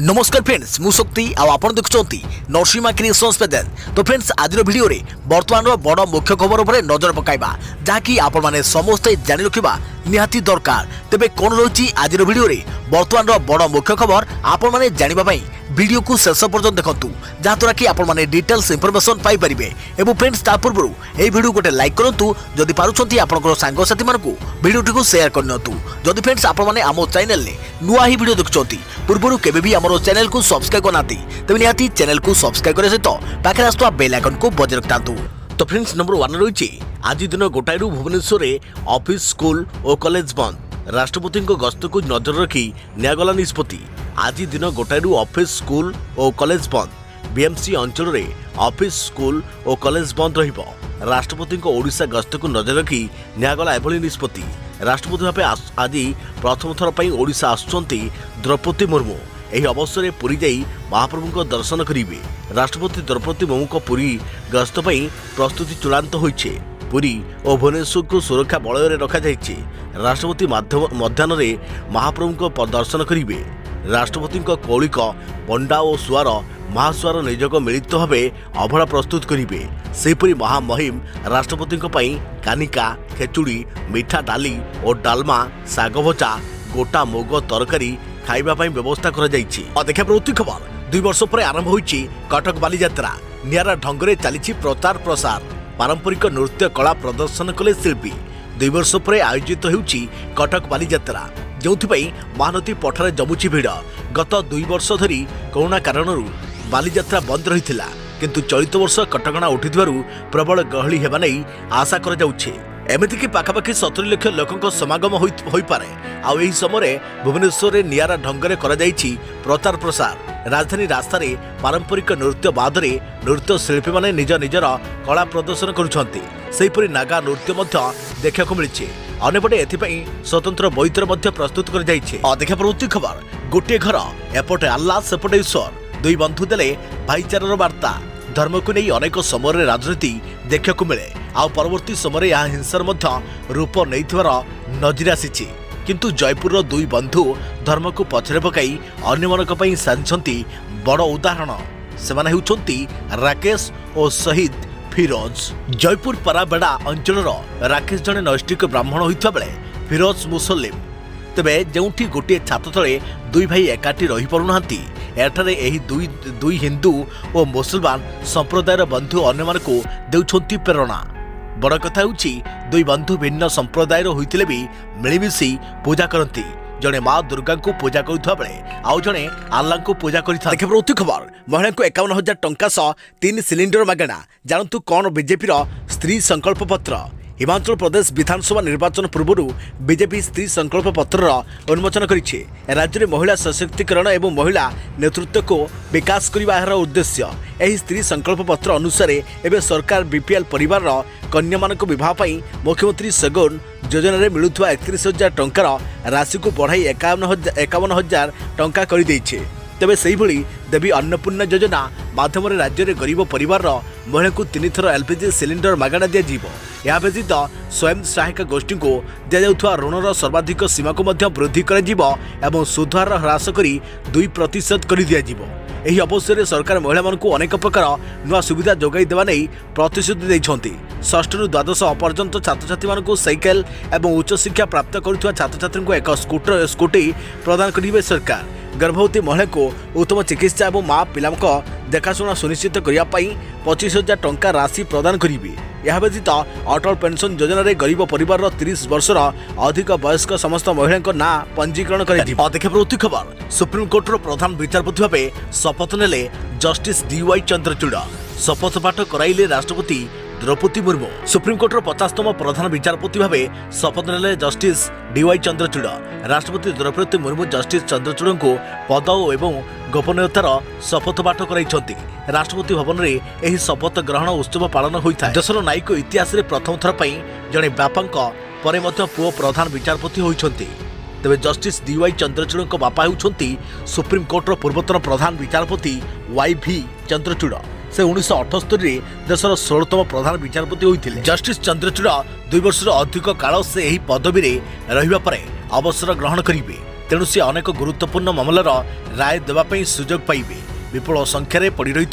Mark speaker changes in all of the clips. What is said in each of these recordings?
Speaker 1: नमस्कार फ्रेंड्स मु शक्ति आपण देखुंत नरसिंहा क्रिएशंस पेजेंट। तो फ्रेंड्स आज वीडियो रे वर्तमान बड़ मुख्य खबर उपर नजर पकाइबा जहाँकि आपण माने समस्ते जानि रखिबा निहाती दरकार। तेबे कोन रही आज वीडियो रे वर्तमान बड़ मुख्य खबर आपण माने जानिबा पई वीडियो को शेष पर्यंत देखंतु जहाँद्वारा कि आपण माने डिटेल्स इनफॉरमेशन पाई परिबे। एवं फ्रेंड्स ता पूर्व ए वीडियो गोटे लाइक करंतु जदि पारुछंती आपनकर सांग साथी मानकु वीडियो टिको शेयर करनतु। जदि फ्रेंड्स आपण माने आमो चैनल ले नुआ ही वीडियो देखुछंती पूर्वरु केबे भी हमरो चैनल को सब्सक्राइब करनाती तबे निहाती चैनल को सब्सक्राइब करे सहित पाखरे आस्तुवा बेल आइकन को बजाय रखतांतु। तो फ्रेंड्स नंबर 1 रही आज दिन गोटाइरु भुवनेश्वर ऑफिस स्कूल और कॉलेज बंद। राष्ट्रपति गस्त को नजर रखी निगला निष्पत्ति। आज दिन गोटाइरु ऑफिस स्कूल और कॉलेज बंद। बीएमसी अंचल में ऑफिस स्कूल और कॉलेज बंद रहिबो। राष्ट्रपति ओडिशा गस्त को नजर रखी निगला एभली निष्पत्ति। राष्ट्रपति भाव आज प्रथम थर पर ओडिशा आसुचंती द्रौपदी मुर्मू। एही अवसर में पुरी जाई महाप्रभु दर्शन करेंगे। राष्ट्रपति द्रौपदी मुर्मू को पुरी गस्त पर प्रस्तुति चूड़ांत होइछे। पुरी और भुवनेश्वर को सुरक्षा बलय रखा जाइछे। राष्ट्रपति मध्याह्न महाप्रभु को दर्शन करेंगे। राष्ट्रपति कौलिक पंडा और सुआर महासुआर निजोग मिलित भाव अभड़ा प्रस्तुत करेंगे। सेपरी महामहिम राष्ट्रपति कानिका खेचुड़ी मीठा डाली और डालमा साग भजा गोटा मुग तरकारी खाइबा व्यवस्था कर देखा प्रवृत्ति खबर 2 वर्ष पर आरंभ होइछि कटक बालीजात्रा। नियारा ढंगरे चली प्रचार प्रसार। पारंपरिक नृत्य कला प्रदर्शन कले शिल्पी। 2 वर्ष पर आयोजित होउछि कटक बालीजात्रा जो महानदी पठार जमुची भिड़। गत 2 वर्ष धरी कोरोना कारणरू बालीजात्रा बंद रही किंतु चलित वर्ष कटकणा उठिथिबारु प्रबल गहली हेबा नै आशा करा जाउछे। एमितिकी पाखापाखि 70 लाख लोकों समागम होई पारे। आउ एही समय भुवनेश्वर रे नियारा ढंगरे करा जाइछि प्रचार प्रसार। राजधानी रास्तार पारंपरिक नृत्य बादरे नृत्य शिल्पी माने निज निजर कला प्रदर्शन करुछंती। सेहिपरि नागा नृत्य मध्य देखा मिली। अन्यपटे एथिपाई स्वतंत्र बैतर मध्य प्रस्तुत कर जाइछे। देखा प्रवृत्ति खबर गोटे घर एपटे अल्लाह सेपटे ईश्वर। 2 बंधु देले भाईचारार वार्ता। धर्म को नहीं अनेक समय राजनीति देखा मिले। आ परवर्ती समय यह हिंसार मध्य रूप नहीं नजर आसी। किंतु जयपुर 2 बंधु धर्म को पछरे पकाई अन्य साजिछंती बड़ उदाहरण। सेमाने हेउछंती राकेश और शहीद फिरोज। जयपुर पाराबेड़ा अंचल राकेश जड़े नैष्टिक ब्राह्मण होता बेले फिरोज मुसलिम। तेबे जोठी गोटे छात तले 2 भाई एकाठी रही पारुनाहांती। एठारे एही दुई हिंदू और मुसलमान संप्रदायर बंधु अन्य मानकु देउछंती प्रेरणा। बड़ कथा होउछि 2 बंधु भिन्न संप्रदायर होइतिले भी मिलिमिशि पूजा करती। जड़े माँ दुर्गा को पूजा करुवा बेले आउ जड़े आल्ला को पूजा करता। देखिए प्रवृत्ति खबर महिला को 51,000 टंका सह 3 सिलिंडर मागणा। जानतु कौन बीजेपी स्त्री संकल्प पत्र। हिमाचल प्रदेश विधानसभा निर्वाचन पूर्व बीजेपी स्त्री संकल्प पत्र उन्मोचन करिछे। राज्य में महिला सशक्तिकरण एवं महिला नेतृत्व को विकास करने यार उद्देश्य। एही स्त्री संकल्प पत्र अनुसार एवं सरकार बीपीएल परिवार कन्या मान विवाह पर मुख्यमंत्री सगुन योजन में मिलुवा 31,000 टंकार राशि को बढ़ाई 51,000 टंका कर देइछे। तेबे सेही भली देवी अन्नपूर्णा योजना माध्यम राज्य में गरीब परिवार महिला को 3 थर एलपीजी सिलिंडर मागणा दिया। यह व्यतीत स्वयं सहायता गोष्ठी को दिया ऋणर सर्वाधिक सीमा को वृद्धि कर सुधार ह्रास कर 2% कर दिया। एही अवसर में सरकार महिला मानकु अनेक प्रकार नुआ सुविधा जोगाई देवा नहीं प्रतिश्रुति देइछंती। 6 ରୁ 12 पर्यंत छात्र छात्री मानकु साइकेल एवं उच्च शिक्षा प्राप्त करुवा छात्र छात्री को एक स्कूटी प्रदान करिवे सरकार। गर्भवती महिला को उत्तम चिकित्सा और माँ पिला देखाशुना सुनिश्चित करने 25,000 टंका राशि प्रदान करेंगे। यह व्यतीत अटल पेंशन योजना रे गरीब परिवार 30 वर्षर अधिक वयस्क समस्त महिला ना पंजीकरण कर। देखिए प्रवृत्ति खबर सुप्रीम कोर्टर प्रधान विचारपति भाव शपथ नेले जस्टिस DY चंद्रचूड़। शपथ पाठ कराइले राष्ट्रपति द्रौपदी मुर्मू। सुप्रीम कोर्टर 50तम प्रधान विचारपति भाव शपथ नेले जस्टिस DY चंद्रचूड़। राष्ट्रपति द्रौपदी मुर्मू जस्टिस चंद्रचूड़ को पद एवं गोपनीयतार शपथ पाठ कराइछंती। राष्ट्रपति भवन में यह शपथ ग्रहण उत्सव पालन होता है। देशर न्यायिक इतिहास में प्रथम थर पर जड़े बापांक परे मध्य पुओ प्रधान विचारपति होइछंती। तेबे जस्टिस DY चंद्रचूड़ बापा होउछंती सुप्रीम कोर्टर पूर्वतन प्रधान विचारपति YV चंद्रचूड़। से 1978 देशर 16तम प्रधान विचारपति होते। जस्टिस चंद्रचूड़ 2 वर्ष अधिक काल से यही पदवी रे रहिबा परे अवसर ग्रहण करेंगे। तेणु से अनेक गुरुत्वपूर्ण मामलार राय देवाई सुजोग पाइबे। विपुल संख्यार पड़ी रही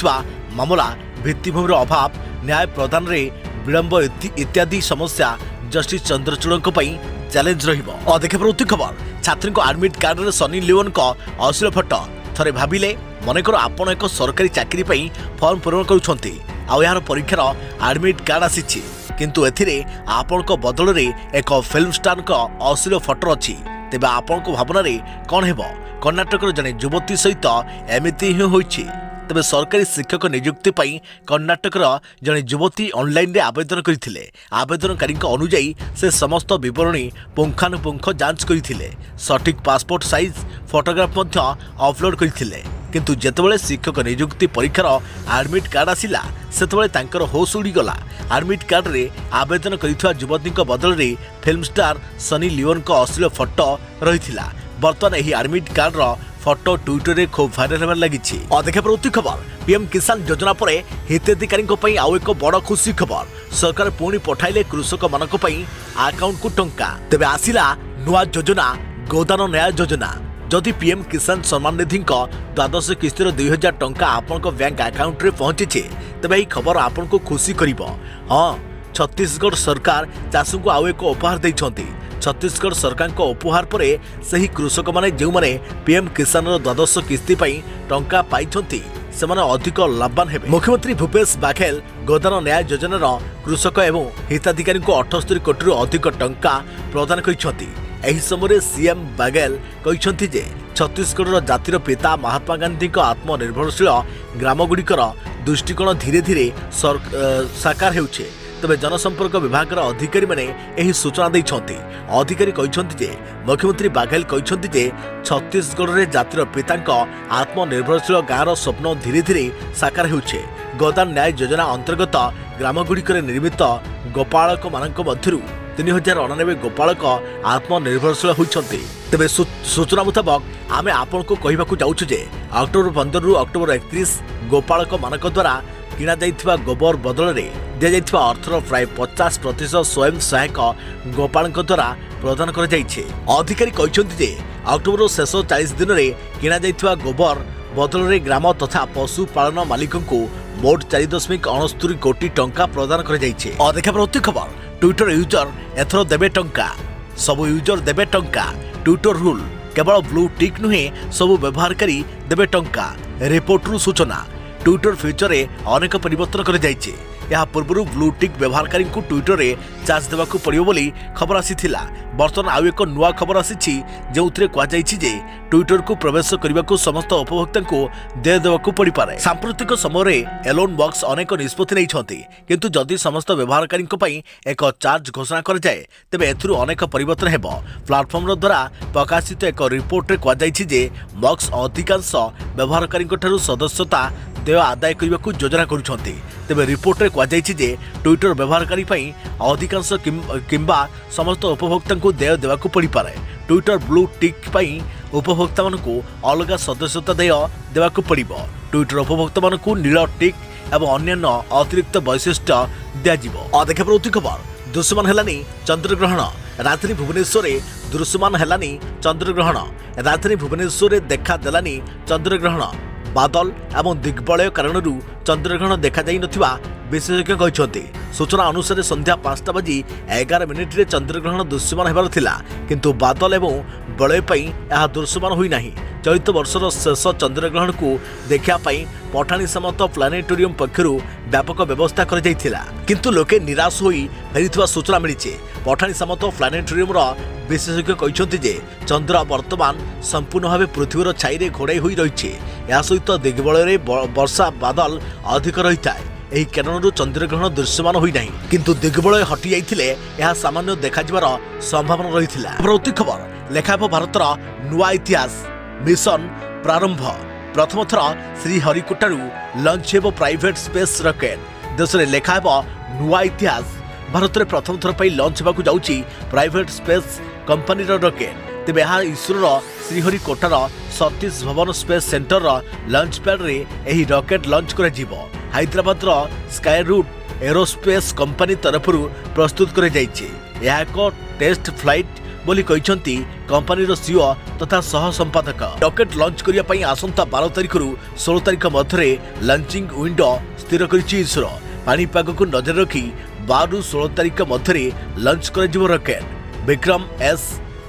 Speaker 1: मामला, भित्तिभूमिर अभाव, न्याय प्रदान में विलंब इत्यादि समस्या जस्टिस चंद्रचूड़ चैलेंज रहिबो। देखा पड़ती खबर, छात्री आडमिट कार्ड में सनी लियोन अश्लील फटो। थरे भाविले मनकर आपण एक सरकारी चाकरी फॉर्म पूरण करुछंती आउ यार परीक्षार आडमिट कार्ड आसीछि, किंतु एथिरे आपणक बदल रे एक फिल्म स्टार अश्लील फटो अछि। तेबे आपणक भावना रे कोन हेबो? कर्णाटकर जने युवती सहित एमिति ही होइछि। तेबे सरकारी शिक्षक नियुक्ति कर्णाटकर जने युवती ऑनलाइन रे आवेदन करथिले। आवेदनकारी अनुଯାयी से समस्त विवरणी पुंखानुपुंख जांच करथिले। सठिक पासपोर्ट साइज फोटोग्राफ मध्य अपलोड करथिले। किंतु जेतेबेले शिक्षक नियुक्ति परीक्षार आडमिट कार्ड आसिला सेतेबेले तांकर होश उड़ी गला। आडमिट कार्ड रे आवेदन करिथुवा युवती बदल रे फिल्म स्टार सनी लियोन अश्लील फोटो रहिथिला। बर्तमान यही आडमिट कार्ड फोटो ट्विटर रे खूब भाइराल होबार लागिछि। देखा पड़ती खबर, पीएम किसान योजना पर हिताधिकारी आउ एक बड़ खुशी खबर। सरकार पुणी पठाइले कृषक मानक अकाउंट को टंका। तेबे आसिला नुआ योजना, गोदान न्याय योजना। जदि पीएम किसान सम्मान निधि द्वादश किस्तिर 2000 टंका आपण बैंक अकाउंट रे पहुंची तेबे यही खबर आपण को खुशी करिवो। हाँ, छत्तीसगढ़ सरकार चाषी को आउ एक उपहार देइछंती। छत्तीसगढ़ सरकार को उपहार पर सही कृषक माने जो माने पीएम किसान द्वादश किस्ती टंका पाइछंती सेमाने अधिक लाभवान हेबे। मुख्यमंत्री भूपेश बाघेल गोदान न्याय योजनार कृषक एवं हिताधिकारी को 78 कोटी अधिक टंका प्रदान करिछंती। एही समय सीएम बाघेल कहिछंती जे छत्तीसगढ़ जातिर पिता महात्मा गांधी आत्मनिर्भरशील ग्रामगुड़िकर दृष्टिकोण धीरे धीरे साकार हेउछे। तबे जनसंपर्क विभाग अधिकारी माने एही सूचना दैछंती। अधिकारी कहिछंती जे मुख्यमंत्री बाघेल कहिछंती जे छत्तीसगढ़ रे जातिर पितांक आत्मनिर्भरशील गाँवर स्वप्न धीरे धीरे साकार हेउछे। गोदान न्याय योजना अंतर्गत ग्रामगुड़िकर निर्मित गोपालक मानक मध्यरु 3099 गोपालक आत्मनिर्भरशील होइछंती। तेबे सूचना मुताबक आमे आपन को कहिबाकू जाउछु जे अक्टोबर 15 रु अक्टोबर 31 गोपालक मानक द्वारा किना जाइथिबा गोबर बदल रे दिया जाइथिबा अर्थर प्राय 50% स्वयं सहायक गोपालक द्वारा प्रदान कर जाइछे। अधिकारी कहिछंती जे अक्टोबर शेष 40 दिन रे किना जाइथिबा गोबर बदल रे ग्राम तथा पशु पालन मालिक को मोट 4.69 कोटी टंका प्रदान कर जाइछे। देखा पड़ती खबर, ट्विटर यूजर एथर देबे टंका। सब यूजर देबे टंका। ट्विटर रूल केवल ब्लू टिक नुहे, सब व्यवहारकारी देबे टंका। रिपोर्ट सूचना, ट्विटर फ्यूचर रे अनेक परिवर्तन कर जाइछे। या पूर्व ब्लू टिक व्यवहारकारी को ट्विटर रे चार्ज देवाकू पड़ियो बोली खबर आसीथिला। बर्तमान आउ एक नुआ खबर आसीछि जेउथिरे कहा जाइछि जे ट्विटर को प्रवेश करबाकू समस्त उपभोक्ता को दे देवाकू पड़ी पारे। सांप्रतिक समय रे एलोन बॉक्स अनेक निष्पत्ति नै छथि, किंतु जदि समस्त व्यवहारकारी पई एक चार्ज घोषणा कर जाए तेबे एथुरु अनेक परिवर्तन हेबो। प्लाटफॉर्म द्वारा प्रकाशित एक रिपोर्ट रे कहा जाइछि जे बॉक्स अधिकांश व्यवहारकारी ठारू सदस्यता देय आदाय करबाकू योजना करुछंती। तेबे रिपोर्ट रे कहा जाइछि जे ट्विटर व्यवहारकारी पई अधिकांश किंबा समस्त उपभोक्ता को देय देवाकू पड़ी पारे। ट्विटर ब्लू टिक पई उपभोक्ता मानकू अलग सदस्यता देय देवाकू पड़िबो। ट्विटर उपभोक्ता मानकू नील टिक एवं अन्य अतिरिक्त वैशिष्ट्य दियाजिबो। देखा पड़ती खबर, दृश्यमान हेलानी चंद्रग्रहण। राजधानी भुवनेश्वर रे दृश्यमान हेलानी चंद्रग्रहण। राजधानी भुवनेश्वर रे देखा देलानी चंद्रग्रहण। बादल एवं दिग्बलय कारण चंद्रग्रहण देखा जाई नथिबा विशेषज्ञ कहते। सूचना अनुसार संध्या 5:11 रे चंद्रग्रहण दृश्यमान हेबार थिला, किंतु बादल एवं बलय पई यह दृश्यमान होई नाही। चलित वर्षर शेष चंद्रग्रहण को देखा पठाणी समत प्लानेटोरियम पक्षरु व्यापक व्यवस्था कर जाइथिला, किंतु लोके निराश होई फेरिथिबा सूचना मिलिছে। पठाणी समत प्लानेटोरियम विशेषज्ञ कहते जे चंद्र वर्तमान संपूर्ण भाव पृथ्वीर छाई घोड़ाई होई रहिছে। या सहित दिग्बलय वर्षा बादल अधिक रही है। एही कारणरू चंद्रग्रहण दृश्यमान होई नाही, किंतु दिग्बलय हटि जाइथिले यह सामान्य देखा जिबार संभावना रहिथिला। प्रति खबर लेखाब भारतर नुआ इतिहास मिशन प्रारंभ। प्रथम थर श्रीहरिकोटारू लंच हेब प्राइवेट स्पेस रॉकेट। देश में लेखाब नुआ इतिहास। भारत में प्रथम थर पर लंच होगा जाउची प्राइवेट स्पेस कंपनी रॉकेट। तेबे यह इसरोर श्रीहरिकोटार सतीश भवन स्पेस सेंटर लंच पैड रे एही रॉकेट लंच कर जिवो। Hyderabad Skyroot aerospace company तरफ प्रस्तुत कर जाइछे। यह एक टेस्ट फ्लाइट बोली कहिसंती कंपनीर सीईओ तथा सह संपादक। रॉकेट लॉन्च करिया पई आसंता 12 तारिख रु 16 तारिख मध्यरे लॉन्चिंग विंडो स्थिर करिछि इसरो। पानीपाग को नजर रखी 12 रु 16 तारिख मध्यरे लॉन्च कर रॉकेट विक्रम एस।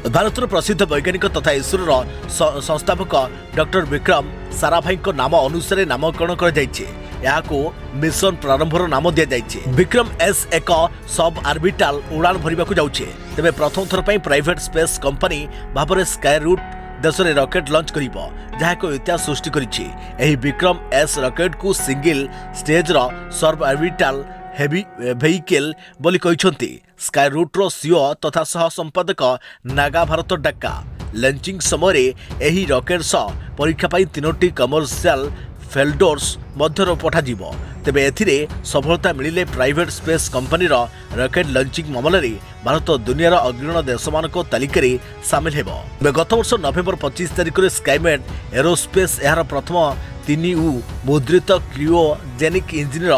Speaker 1: भारतर प्रसिद्ध वैज्ञानिक तथा इसरोर संस्थापक डॉक्टर विक्रम साराभाई नाम अनुसार नामकरण कर मिशन प्रारंभर नाम दि जाइए। विक्रम एस एक सब आर्बिटाल उड़ान भरवाक जाउछे। तेबे प्रथम थर पई प्राइवेट स्पेस कंपनी भाବରେ स्काई रूट देश में रॉकेट लॉन्च करिबो, जहा एक इतिहास सृष्टि करिछि। एही विक्रम एस रॉकेट को सिंगल स्टेज रो सब आर्बिटाल हेवी वेहिकल बोली कहिसंती स्काई रूट रो सीईओ तथा सह संपादक नागा भारत डाका। लॉन्चिंग समय एही रॉकेट सह परीक्षा पाई 3टी कमर्शियल फेल्डोर्स मध्यर पठाଯିବ। तेबे एथिरे सफलता मिलिले प्राइवेट स्पेस कंपनीर रॉकेट लॉन्चिंग मामलें भारत दुनियार अग्रणी देशमानक तालिकार सामिल हेबो। गत वर्ष नवेम्बर 25 तारिख स्काईमेट एरोस्पेस यार प्रथम 3U मुद्रित क्रियोजेनिक इंजिन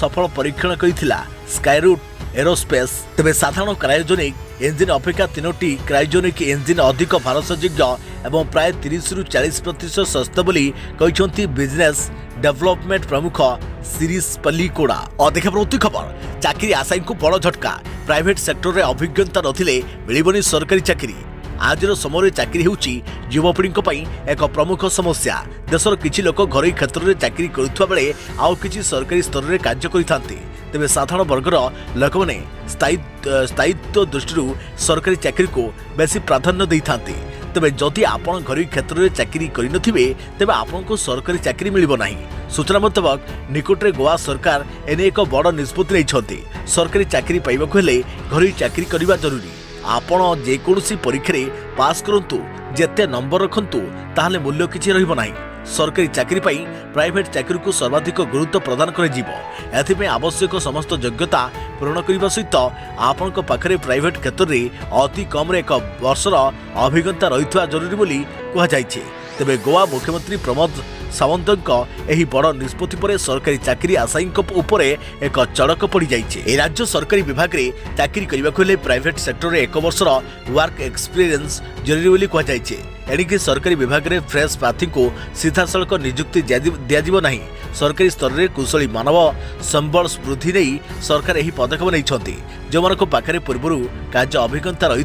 Speaker 1: सफल परीक्षण करिथिला स्काई रूट एरोस्पेस। तेबे साधारण क्रायोजेनिक इंजिन अपेक्षा 3टी क्रायोजेनिक इंजिन अधिक भारसायोग्य एवं प्राय 30 रु 40% सस्ता बोली कहिसंती बिजनेस डेवलपमेंट प्रमुख सीरीज पल्लीकोड़ा। अधिक प्रवृत्ति खबर चाकरी आशायी को बड़ झटका। प्राइवेट सेक्टर में अभिज्ञता नथिले मिलिबनी सरकारी चाकरी। आजर समय चाकरी होउची युवपीढ़ी एक प्रमुख समस्या। देशर किछि लोक घरोई क्षेत्र में चाकरी करुवा बेले आउ किछि सरकारी स्तर में कार्य करिथांती। तेबे साधारण वर्गर लोक मैंने स्थायित्व दृष्टि सरकारी चाकरी को बेसी प्राधान्य देइथांती। तेबे जदि आपण घरोई क्षेत्र में चाकरी करिनथिबे तेबे आपनको सरकारी चाकरी मिलिबो नाही। सूचना मुताबक निकटरे गोवा सरकार एने एक बड़ निष्पत्ति लेइछंती। सरकारी चाकरी पाइबाकु हेले घरोई चाकरी करिबा जरूरी। आपण जेकोसी परीक्षा पास करंतु जेते नंबर रखंतु ताहले मूल्य किछि रहिबो नाही। सरकारी चाकरी पाई प्राइवेट चाकरी को सर्वाधिक गुरुत्व प्रदान करिजिबो। एथिमे आवश्यक समस्त योग्यता पूर्ण करने सहित आपण पाखरे प्राइवेट क्षेत्र में अति कम एक वर्षर अभिज्ञता रही जरूरी बोली कहुଯାଇଛି। तेबे गोवा मुख्यमंत्री प्रमोद सावंतक एही बड़ निष्पत्ति पर सरकारी चाकरी आशायी उपरे एक चड़क पड़ जाइए। राज्य सरकारी विभाग में चाकरी करने प्राइवेट सेक्टर में 1 वर्षर वर्क एक्सपीरियंस जरूरी बोली कहुଯାଇଛି। एणिकी सरकारी विभाग में फ्रेश प्रार्थी को सीधासलख नियुक्ति दिज्व नहीं। सरकारी स्तर में कुशली मानव संबल वृद्धि नहीं सरकार यह पदक्षेप नहीं। जो मानक पाखरे पूर्व कार्य अभिज्ञता रही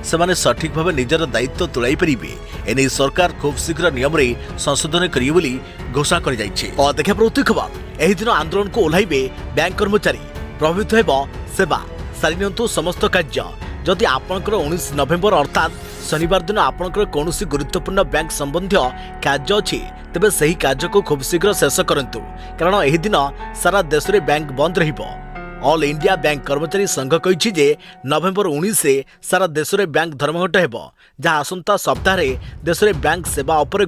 Speaker 1: से सठिक भाव निजर दायित्व तुलाई पारे। एने सरकार खूब शीघ्र नियम संशोधन करेंगे घोषणा कर। देखा प्रवृत्ति खबर एही दिन आंदोलन को ओह्लाइबे बैंक कर्मचारी प्रभावित हेब सेवा सारी समस्त कार्य। जदि आपणकर 19 नवेम्बर अर्थात शनिवार दिन आपणकर कौन गुरुत्वपूर्ण बैंक संबंधी कार्य अच्छी तेबे सही कार्य को खूब शीघ्र शेष करंतु, कारण एही दिन सारा देश में बैंक बंद रहिबो। ऑल इंडिया बैंक कर्मचारी संघ कहिछि जे नवेम्बर 19 रे सारा देश में बैंक धर्मघट हेबो, जहाँ आसंता सप्ताह देश में बैंक सेवा उपर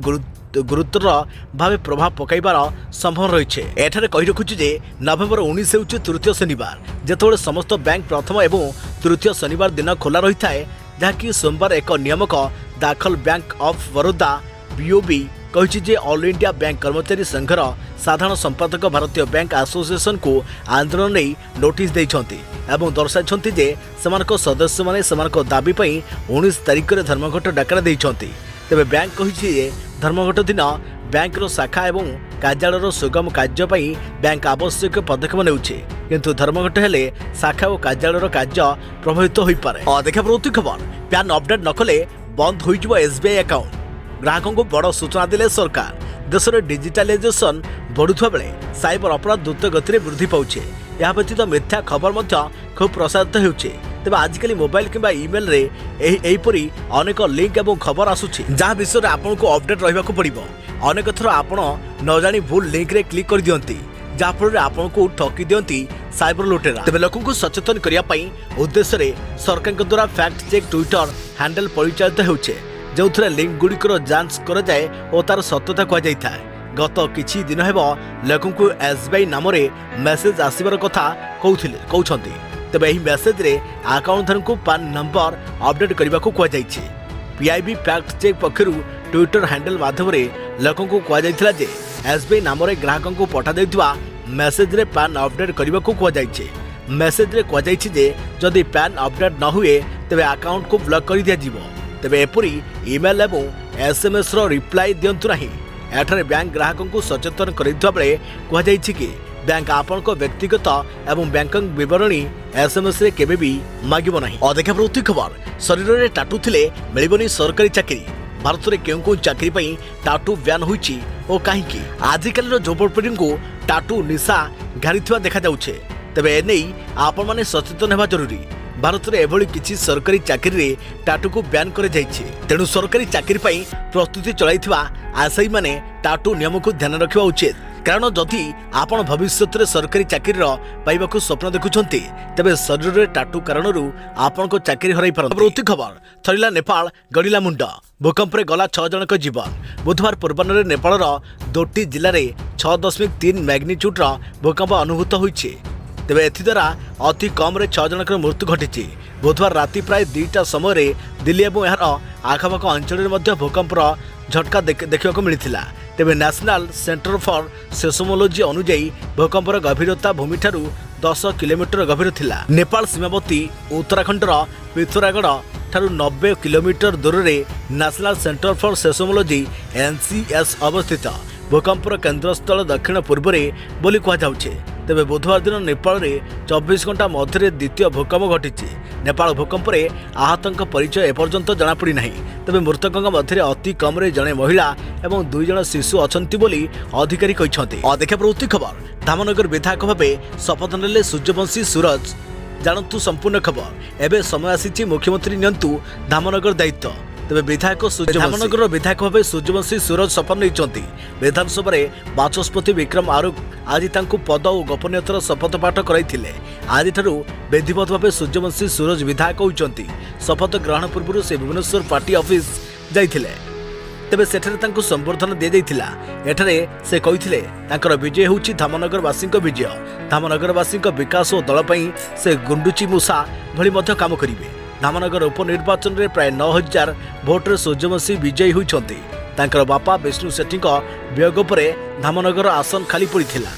Speaker 1: गुरुतर भाव प्रभाव पकाइबार संभावना रही है। एठारे कही रखुछि जे नवेम्बर 19 होउछि तृतीय शनिवार, जेतबेले समस्त बैंक प्रथम एवं तृतीय शनिवार दिन खोला रही है, जहाँकि सोमवार एक नियामक दाखल बैंक ऑफ बड़ौदा बीओबी कहिछि जे ऑल इंडिया बैंक कर्मचारी संघर साधारण संपादक भारतीय बैंक एसोसिएशन को आंदोलन नहीं नोटिस देइछंती एवं दर्शाइछंती जे सेमानक सदस्य माने सेमानक दाबी पई 19 तारिख रे धर्मघट डाकरा देइछंती। तेबे बैंक कहिछि जे धर्मघट दिन बैंक रो शाखा एवं कार्यालय सुगम कार्य पई बैंक आवश्यक पदक्षेप नेउछि, किंतु धर्मघट हेले शाखा और कार्यालय कार्य प्रभावित होई पारे। देखा प्रवृत्ति खबर पैन अपडेट न कले बंद होई जिवो एसबीआई अकाउंट। ग्राहकों को बड़ सूचना दिले सरकार। देश में डिजिटालाइजेशन बढ़ुवा बेले साइबर अपराध द्रुत गति में वृद्धि पाउछे। यह व्यतीत मिथ्या खबर खूब प्रसारित होउछे। तेज आजिकल मोबाइल किंबा ईमेल रे एहीपरी अनेक लिंक एवं खबर आसुछि, जहाँ विषय आपन को अपडेट रहिबा को पड़िबो। अनेक थर आपन न जानी भूल लिंक रे क्लिक कर दियंती, जहाँफल आपन को ठकी दियंती साइबर लुटेरा। तेज लोक को सचेतन करने उद्देश्य सरकार द्वारा फैक्ट चेक ट्विटर हैंडल परिचालित होउछे, जो लिंक गुड़िकर जांच कर जाए और तार सत्यता कहुए। गत किछि दिन हेब लोक को एसबीआई नाम मेसेज आसबार कथा कहते। तेज यह मेसेज रे अकाउंट धारक को पान नंबर अपडेट करने को कहुई। पीआईबी फैक्ट चेक पक्षर ट्विटर हैंडल माध्यम लोक को कहुला जे एसबीआई नाम ग्राहकों को पठा देउथिबा मेसेज रे पान अपडेट करने को कहुई। मेसेज रे कहुई जे जदि पैन अपडेट न हुए तेबे अकाउंट को ब्लॉक कर दिया जिवो। तेबे एपरी ईमेल एवं एसएमएस रो रिप्लाई दियंतु नाही। एठारे बैंक ग्राहकों को सचेतन करिथवा बेले कुहा जायछि कि बैंक आपण को व्यक्तिगत एवं बैंकिंग विवरणी एसएमएस रे केबे भी मागिबो नाही। अधिक प्रवृत्ति खबर शरीर रे टाटू थिले मिलिबोनी सरकारी चाकरी। भारत में क्यों चाकरी पर टाटू ब्यान होइछि ओ काहीकि आजिकल युवपीढ़ी को टाटू निशा घारी देखा जाउछे। तेबे एने आपण माने सचेतन हेबा जरूरी। भारत में एभली किछि सरकारी चाकरी रे टाटू को ब्यान करे जाइछे। तेणु सरकारी चाकरी पर प्रस्तुति चलाइथिबा आशायी माने टाटू नियम को ध्यान रखिबा उचित। कारण जदि आपण भविष्य में सरकारी चाकरी पाइबा स्वप्न देखुंटे तेबे शरीर में टाटू कारण आपण को चाकरी हराई पारत। प्रवृत्ति खबर थरिला नेपाल गड़िला मुंड। भूकंप गला 6 जनक जीवन। बुधवार पूर्वाह्न नेपाल दोटी जिले में 6.3 मैग्निट्यूड भूकंप अनुभूत होइछे। तेबे एद्वारा अति कम 6 जनक मृत्यु घटी। बुधवार राति प्राय 2टा समय दिल्ली और यार आखपाख अंचल में भूकंपर झटका देखा मिलता। तेबे नेशनल सेंटर फॉर सेस्मोलॉजी अनुजाई भूकंपर गभीरता भूमि ठारू 10 किलोमीटर गभीर थिला। नेपाल सीमावर्ती उत्तराखंडर पिथौरागढ़ ठारू 90 किलोमीटर दूर में national centre for seismology NCS अवस्थित। भूकंपर केन्द्रस्थल दक्षिण पूर्व में बोली कहुचे। तेबे बुधवार दिन नेपाल में 24 घंटा मध्य द्वितीय भूकंप घटी। नेपाल भूकंप आहतों परिचय एपर्यंत जनापड़ी ना। तेबे मृतकों मध्य अति कम जड़े महिला और 2 जन शिशु अच्छा बोली अधिकारी कहते। अधिक प्रवृत्ति खबर धामनगर विधायक भाव शपथ नेले सूर्यवंशी सूरज। जानतु संपूर्ण खबर। एबे समय आसी मुख्यमंत्री नियंतु धामनगर दायित्व। तेबे विधायक धामनगर विधायक भाव सूर्यवंशी सूरज शपथ नहीं। विधानसभा बाचस्पति विक्रम आरुख आज पद और गोपनीयतार शपथ पाठ कराइथिले। आज विधिवत भाव सूर्यवंशी सूरज विधायक होइचंती। शपथ ग्रहण पूर्व से भुवनेश्वर पार्टी ऑफिस जाइथिले। तेबे सेठरे तांको संबर्धना दि जाइथिला। एठारे से कहिथिले तांकर विजय होउची धामनगरवासी विजय। धामनगरवासी विकास और दल पई से गुंडुची मूसा भली मध्य काम करिवे। धामनगर उपनिर्वाचन में प्राय 9000 भोट्रे सूर्यवंशी विजयी होइछंती। तांकर बापा विष्णु सेठी वियोग पर धामनगर आसन खाली पड़िथिला।